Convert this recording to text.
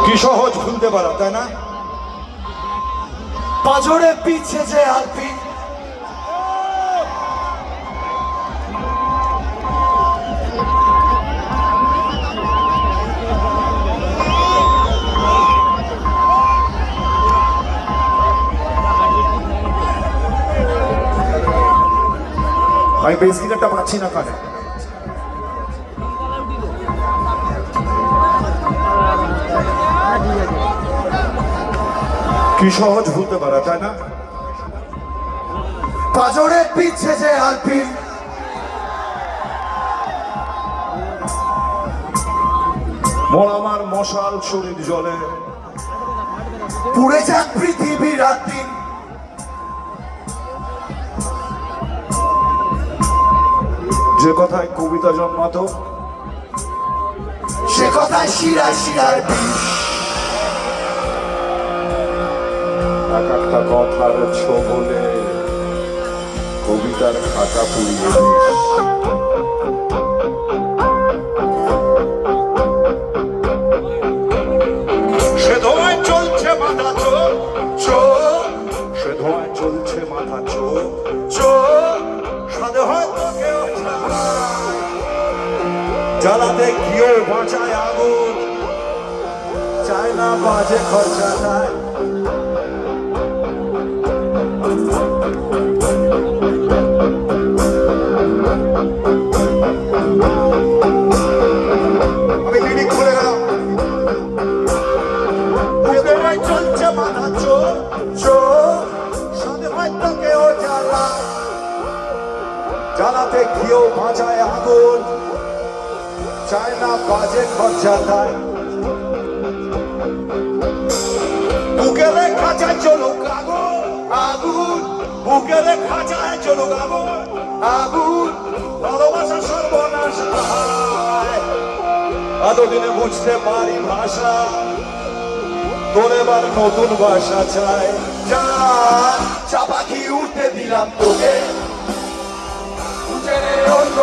কি সহজ ভুলতে পারা, তাই না? পাজরে পিছে যে আলপি আমি বেস গিটারটা পাচ্ছি না কানে। কি সহজ ভুলতে পারা, তাই না? পাজরে পিছে যে আলপি মোর আমার মশাল শরীর জলে পুড়ে যাক পৃথিবী রাত দিন যে কথায় কবিতা জন্মাতো সে কথায় শিরায় শিরায় বিষ এক একটা কথার বলে কবিতার খাতা পুড়িয়ে দিস। সে ধোঁয়ায় চলছে মাথা চোখ চোখ, সে ধোঁয়ায় চলছে মাথা চোখ চোখ, সাধে হয়তো কেউ জ্বালাতে গিয়েও বাঁচায় আগুন, চায় না বাজে খরচা নাই। আমি লিরিক খুলে গেলাম। বুকেরাই চলছে মাথা চোখ চোখ, সাথে হয়তো কেউ জ্বালাতে গিয়েও বাঁচায় আগুন, চায় না বাজে খরচা দেয়। বুকের খাঁচায় চলুক আগুন আগুন, বুকের খাঁচায় চলুক আগুন আগুন, ভালোবাসা সর্বনাশ হয়। এতদিনে বুঝতে পারি ভাষা, তোর এবার নতুন ভাষা চাই। যা চা পাখি উঠতে দিলাম তোকে, অন্য